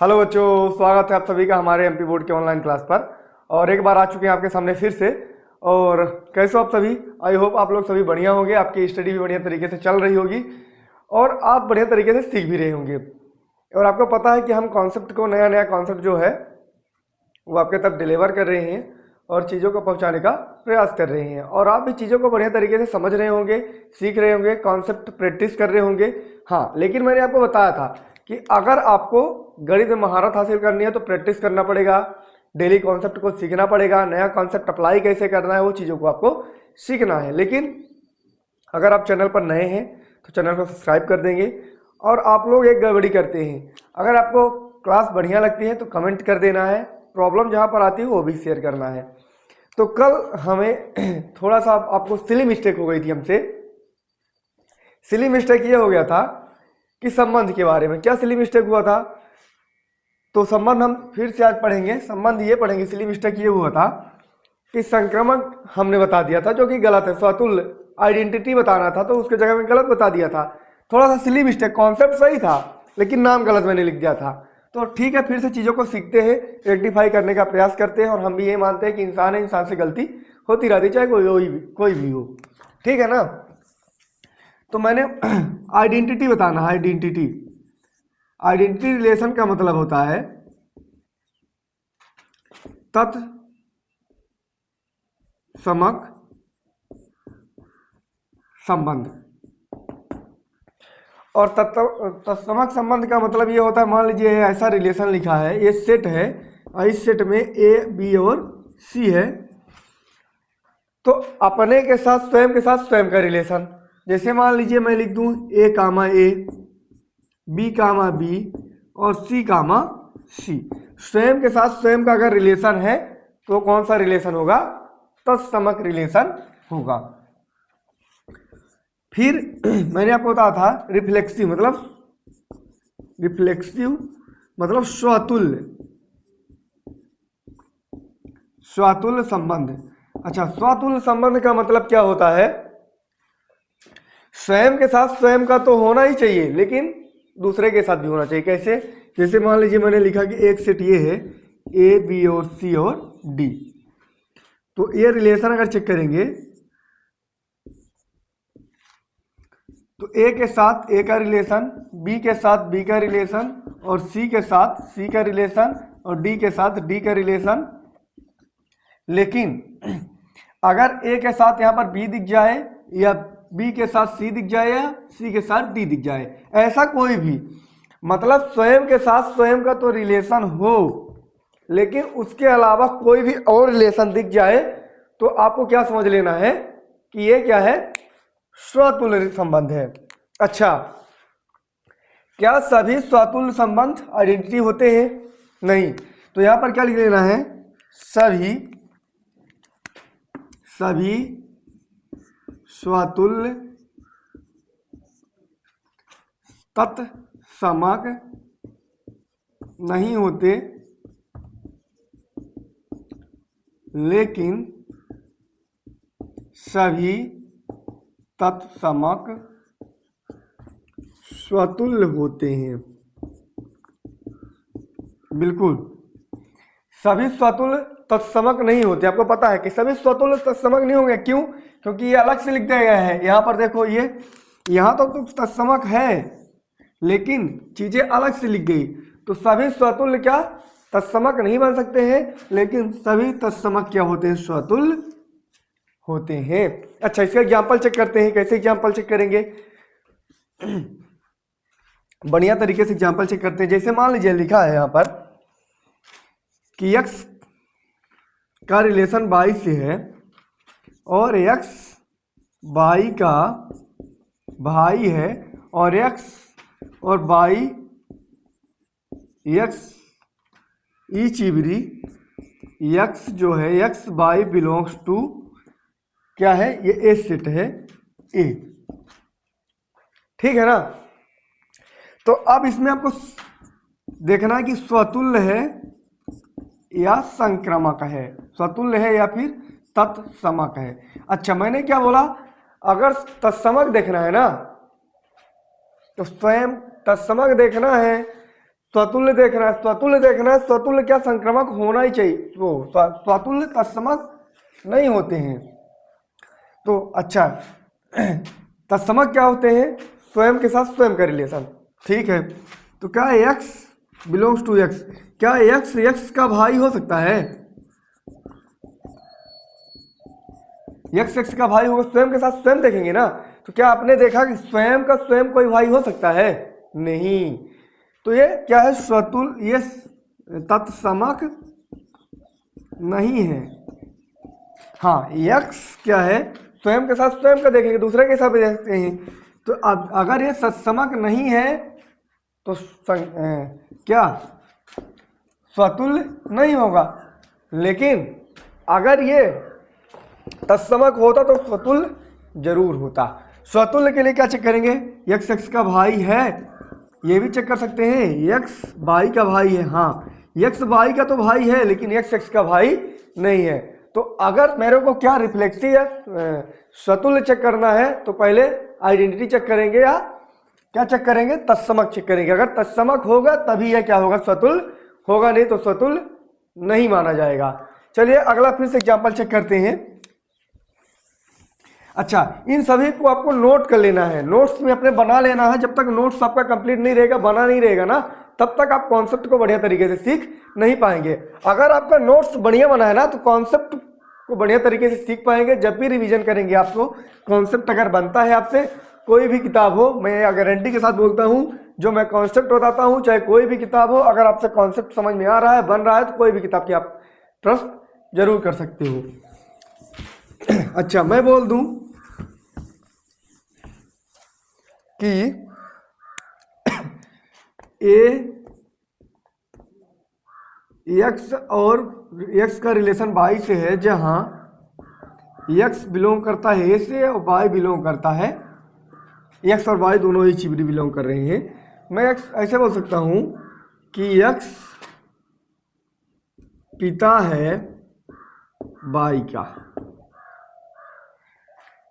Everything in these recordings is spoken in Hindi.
हेलो बच्चों, स्वागत है आप सभी का हमारे एमपी बोर्ड के ऑनलाइन क्लास पर। और एक बार आ चुके हैं आपके सामने फिर से। और कैसे हो आप सभी? आई होप आप लोग सभी बढ़िया होंगे, आपकी स्टडी भी बढ़िया तरीके से चल रही होगी और आप बढ़िया तरीके से सीख भी रहे होंगे। और आपको पता है कि हम कॉन्सेप्ट को, नया नया कॉन्सेप्ट जो है वो आपके तक डिलीवर कर रहे हैं और चीज़ों को पहुंचाने का प्रयास कर रहे हैं। और आप भी चीज़ों को बढ़िया तरीके से समझ रहे होंगे, सीख रहे होंगे, कॉन्सेप्ट प्रैक्टिस कर रहे होंगे। हाँ, लेकिन मैंने आपको बताया था कि अगर आपको गणित में महारत हासिल करनी है तो प्रैक्टिस करना पड़ेगा, डेली कॉन्सेप्ट को सीखना पड़ेगा, नया कॉन्सेप्ट अप्लाई कैसे करना है वो चीज़ों को आपको सीखना है। लेकिन अगर आप चैनल पर नए हैं तो चैनल को सब्सक्राइब कर देंगे। और आप लोग एक गड़बड़ी करते हैं, अगर आपको क्लास बढ़िया लगती है तो कमेंट कर देना है, प्रॉब्लम जहाँ पर आती है वो भी शेयर करना है। तो कल हमें थोड़ा सा आपको सिली मिस्टेक हो गई थी हमसे। सिली मिस्टेक ये हो गया था कि संबंध के बारे में। क्या सिली मिस्टेक हुआ था? तो संबंध हम फिर से आज पढ़ेंगे। संबंध ये पढ़ेंगे, सिली मिस्टेक ये हुआ था कि संक्रमक हमने बता दिया था, जो कि गलत है। स्वतुल्य आइडेंटिटी बताना था तो उसके जगह में गलत बता दिया था। थोड़ा सा सिली मिस्टेक, कॉन्सेप्ट सही था लेकिन नाम गलत मैंने लिख दिया था। तो ठीक है, फिर से चीज़ों को सीखते हैं, रेक्टिफाई करने का प्रयास करते हैं। और हम भी ये मानते हैं कि इंसान है, इंसान से गलती होती रहती, चाहे कोई भी हो। ठीक है ना? तो मैंने आइडेंटिटी बताना है। आइडेंटिटी रिलेशन का मतलब होता है तत्समक संबंध। और तत्समक संबंध का मतलब ये होता है, मान लीजिए ऐसा रिलेशन लिखा है, ये सेट है और इस सेट में ए, बी और सी है, तो अपने के साथ स्वयं का रिलेशन। जैसे मान लीजिए मैं लिख दूं ए कामा ए, बी कामा बी और सी कामा सी। स्वयं के साथ स्वयं का अगर रिलेशन है तो कौन सा रिलेशन होगा? तत्समक रिलेशन होगा। फिर मैंने आपको बताया था रिफ्लेक्सिव मतलब स्वतुल्य संबंध। अच्छा, स्वतुल्य संबंध का मतलब क्या होता है? स्वयं के साथ स्वयं का तो होना ही चाहिए लेकिन दूसरे के साथ भी होना चाहिए। कैसे? जैसे मान लीजिए मैंने लिखा कि एक सेट ये है, ए, बी और सी और डी। तो ये रिलेशन अगर चेक करेंगे तो ए के साथ ए का रिलेशन, बी के साथ बी का रिलेशन और सी के साथ सी का रिलेशन और डी के साथ डी का रिलेशन। लेकिन अगर ए के साथ यहाँ पर बी दिख जाए या बी के साथ सी दिख जाए या सी के साथ डी दिख जाए, ऐसा कोई भी, मतलब स्वयं के साथ स्वयं का तो रिलेशन हो लेकिन उसके अलावा कोई भी और रिलेशन दिख जाए तो आपको क्या समझ लेना है कि ये क्या है? स्वतुल्य संबंध है। अच्छा, क्या सभी स्वतुल्य संबंध आइडेंटिटी होते हैं? नहीं। तो यहां पर क्या लिख लेना है? सभी स्वतुल्य तत्समक नहीं होते लेकिन सभी तत्समक स्वतुल्य होते हैं। बिल्कुल, सभी स्वतुल्य तत्समक नहीं होते। आपको पता है कि सभी स्वतुल्य तत्समक नहीं होंगे। क्यों? क्योंकि ये अलग से लिख दिया गया है। यहाँ पर देखो, ये यहाँ तो तत्समक है लेकिन चीजें अलग से लिख गई। तो सभी स्वतुल्य क्या तत्समक नहीं बन सकते हैं, लेकिन सभी तत्समक क्या होते हैं? स्वतुल्य होते हैं। अच्छा, इसका एग्जाम्पल चेक करते हैं। कैसे एग्जाम्पल चेक करेंगे? बढ़िया तरीके से एग्जाम्पल चेक करते हैं। जैसे मान लीजिए लिखा है यहाँ पर कि x का रिलेशन y से है और x y का भाई है और x और y x each every x जो है x y बिलोंग्स टू क्या है? ये ए सेट है ए। ठीक है ना? तो अब इसमें आपको देखना है कि स्वतुल्य है या संक्रामक है, स्वतुल्य है या फिर तत्समक है। अच्छा, मैंने क्या बोला? अगर तत्समक देखना है ना तो स्वयं तत्समक देखना है स्वतुल्य देखना है, स्वतुल्य देखना है। स्वतुल्य क्या संक्रामक होना ही चाहिए, वो स्वतुल्य तत्समक नहीं होते हैं। तो अच्छा तत्समक क्या होते हैं, स्वयं के साथ स्वयं का रिलेशन, ठीक है। तो क्या x बिलोंग्स टू x, क्या x का भाई हो सकता है, x का भाई होगा, स्वयं के साथ स्वयं देखेंगे ना। तो क्या आपने देखा कि स्वयं का स्वयं कोई भाई हो सकता है, नहीं। तो ये क्या है, स्वतुल्य, ये तत्समक नहीं है। हाँ x क्या है, स्वयं के साथ स्वयं का देखेंगे, दूसरे के साथ भी देखते हैं। तो अब अगर ये तत्समक नहीं है तो क्या स्वतुल्य नहीं होगा। लेकिन अगर ये तत्समक होता तो स्वतुल्य जरूर होता। स्वतुल्य के लिए क्या चेक करेंगे, x का भाई है, ये भी चेक कर सकते हैं, x y का भाई है। हाँ x y का तो भाई है, लेकिन x का भाई नहीं है। तो अगर मेरे को क्या रिफ्लेक्सिव या स्वतुल्य चेक करना है तो पहले आइडेंटिटी चेक करेंगे, या क्या चेक करेंगे, तत्समक चेक करेंगे। अगर तत्समक होगा तभी यह क्या होगा, स्वतुल्य होगा, नहीं तो स्वतुल्य नहीं माना जाएगा। चलिए अगला फिर से एग्जाम्पल चेक करते हैं। अच्छा, इन सभी को आपको नोट कर लेना है, नोट्स में अपने बना लेना है। जब तक नोट्स आपका कंप्लीट नहीं रहेगा, बना नहीं रहेगा ना, तब तक आप कॉन्सेप्ट को बढ़िया तरीके से सीख नहीं पाएंगे। अगर आपका नोट्स बढ़िया बना है ना, तो कॉन्सेप्ट को बढ़िया तरीके से सीख पाएंगे। जब भी रिवीजन करेंगे आपको कॉन्सेप्ट अगर बनता है, आपसे कोई भी किताब हो, मैं गारंटी के साथ बोलता हूँ, जो मैं कॉन्सेप्ट बताता हूँ, चाहे कोई भी किताब हो, अगर आपसे कॉन्सेप्ट समझ में आ रहा है, बन रहा है, तो कोई भी किताब की आप ट्रस्ट जरूर कर सकते हो। अच्छा, मैं बोल दूं कि x और x का रिलेशन y से है, जहां x बिलोंग करता है a से और y बिलोंग करता है, x और y दोनों ही चिबरी बिलोंग कर रहे हैं। मैं x ऐसे बोल सकता हूं कि x पिता है y का।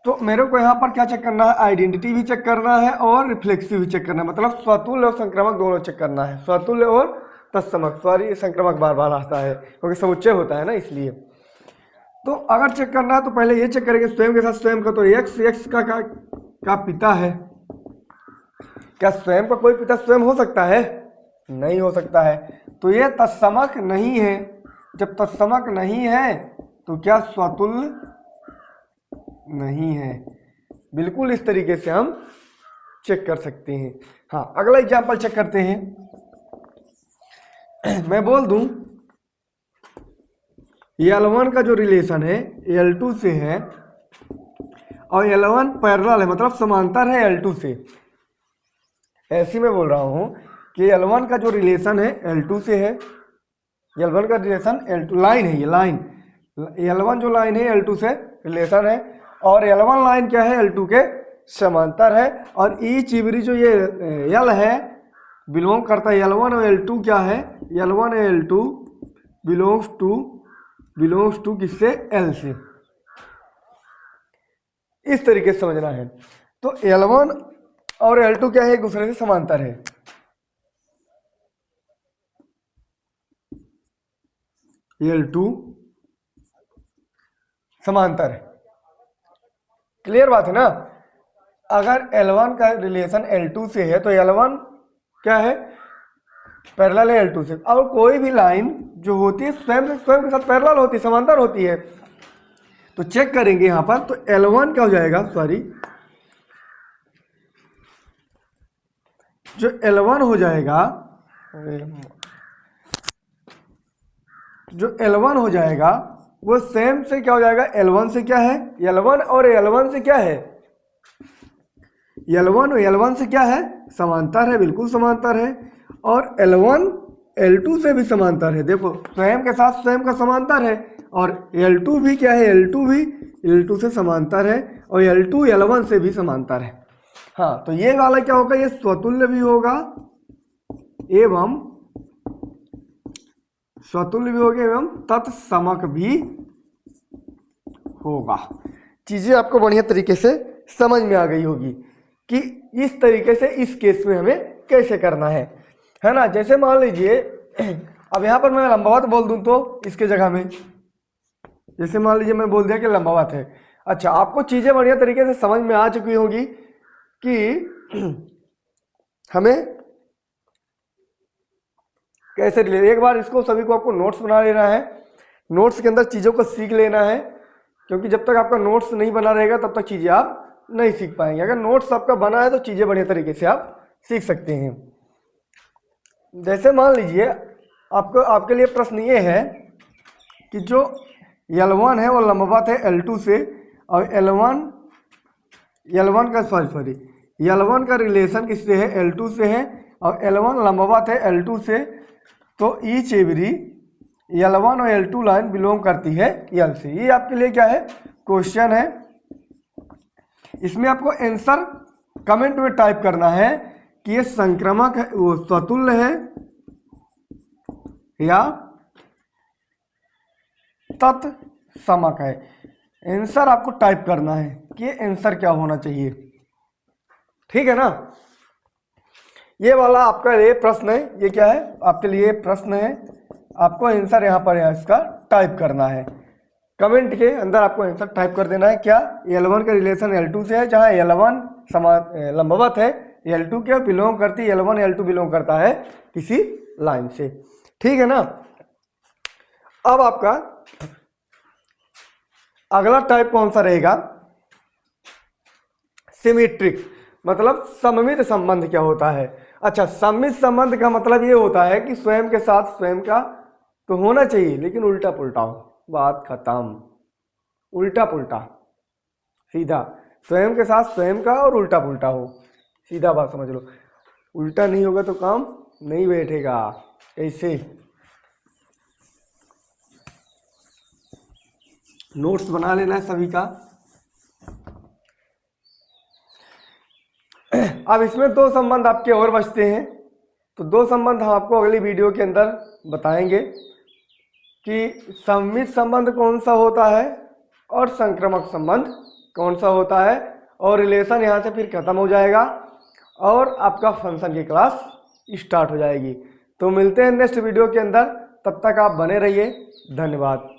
तो मेरे को यहाँ पर क्या चेक करना है, आइडेंटिटी भी चेक करना है और रिफ्लेक्सिव भी चेक करना है, मतलब स्वतुल्य और संक्रामक दोनों चेक करना है। स्वतुल्य और तत्समक, सॉरी संक्रामक बार बार आता है क्योंकि समुच्चय होता है ना, इसलिए। तो अगर चेक करना है तो पहले ये चेक करेंगे स्वयं के साथ स्वयं का। तो x का पिता है, क्या स्वयं का कोई पिता स्वयं हो सकता है, नहीं हो सकता है। तो ये तत्समक नहीं है। जब तत्समक नहीं है तो क्या स्वतुल्य नहीं है। बिल्कुल इस तरीके से हम चेक कर सकते हैं। हाँ, अगला एग्जांपल चेक करते हैं। मैं बोल दूं L1 का जो रिलेशन है L2 से है, और L1 पैरेलल है, मतलब समांतर है L2 से। ऐसी मैं बोल रहा हूं कि L1 का जो रिलेशन है L2 से है, L1 का रिलेशन L2 लाइन है, ये लाइन L1 जो लाइन है L2 से रिलेशन है, और L1 लाइन क्या है, L2 के समांतर है। और ई चिबरी जो ये L है बिलोंग करता है, L1 और L2 क्या है, L1 और L2 बिलोंग्स टू किससे, L से। इस तरीके से समझना है। तो L1 और L2 क्या है, एक दूसरे से समांतर है। L2 समांतर है, क्लियर बात है ना। अगर L1 का रिलेशन L2 से है तो L1 क्या है, पैरेलल है L2 से। और कोई भी लाइन जो होती है स्वयं के साथ पैरेलल होती है, समांतर होती है। तो चेक करेंगे यहां पर, तो L1 क्या हो जाएगा, सॉरी, जो L1 हो जाएगा, जो L1 हो जाएगा वो सेम से क्या हो जाएगा, L1 से क्या है, L1 और L1 से क्या है, L1 और L1 से क्या है, समांतर है, बिल्कुल समांतर है। और L1 L2 से भी समांतर है, देखो स्वयं के साथ स्वयं का समांतर है। और L2 भी क्या है, L2 भी L2 से समांतर है, और L2 L1 से भी समांतर है। हाँ, तो ये वाला क्या होगा, ये स्वतुल्य भी होगा एवं तत्समक भी होगा। चीजें आपको बढ़िया तरीके से समझ में आ गई होगी कि इस तरीके से इस केस में हमें कैसे करना है। है ना। जैसे मान लीजिए अब यहाँ पर मैं लंबवत बोल दूं तो इसके जगह में, जैसे मान लीजिए मैं बोल दिया कि लंबवत है। अच्छा, आपको चीज़ें बढ़िया तरीके से समझ में आ चुकी होगी कि हमें कैसे ले। एक बार इसको सभी को आपको नोट्स बना लेना है, नोट्स के अंदर चीज़ों को सीख लेना है, क्योंकि जब तक आपका नोट्स नहीं बना रहेगा तब तक चीज़ें आप नहीं सीख पाएंगे। अगर नोट्स आपका बना है तो चीज़ें बढ़िया तरीके से आप सीख सकते हैं। जैसे मान लीजिए आपके लिए प्रश्न ये है कि जो L1 है वो लंबवत है L2 से, और L1 का रिलेशन किससे है, L2 से है, और L1 लंबवत है L2 से, तो ईच एवरी L1 और L2 लाइन बिलोंग करती है L से। ये आपके लिए क्या है, क्वेश्चन है। इसमें आपको आंसर कमेंट में टाइप करना है कि ये संक्रामक है, वो स्वतुल्य है या तत्समक है। आंसर आपको टाइप करना है कि ये आंसर क्या होना चाहिए, ठीक है ना। ये वाला आपका ये प्रश्न है, ये क्या है आपके लिए प्रश्न है, आपको आंसर यहाँ पर इसका टाइप करना है। कमेंट के अंदर आपको आंसर टाइप कर देना है क्या, L1 का रिलेशन L2 से है, जहाँ L1 लंबवत है L2 के, बिलोंग करती L1 L2 बिलोंग करता है किसी लाइन से, ठीक है ना। अब आपका अगला टाइप कौन सा रहेगा, सिमेट्रिक, मतलब सममित संबंध क्या होता है। अच्छा, सममित संबंध का मतलब ये होता है कि स्वयं के साथ स्वयं का तो होना चाहिए, लेकिन उल्टा पुल्टा हो, बात खत्म। उल्टा पुल्टा, सीधा, स्वयं के साथ स्वयं का और उल्टा पुल्टा हो, सीधा बात समझ लो। उल्टा नहीं होगा तो काम नहीं बैठेगा। ऐसे नोट्स बना लेना है सभी का। अब इसमें दो संबंध आपके और बचते हैं, तो दो संबंध हम आपको अगली वीडियो के अंदर बताएंगे कि सममित संबंध कौन सा होता है और संक्रामक संबंध कौन सा होता है, और रिलेशन यहाँ से फिर खत्म हो जाएगा और आपका फंक्शन की क्लास स्टार्ट हो जाएगी। तो मिलते हैं नेक्स्ट वीडियो के अंदर, तब तक आप बने रहिए, धन्यवाद।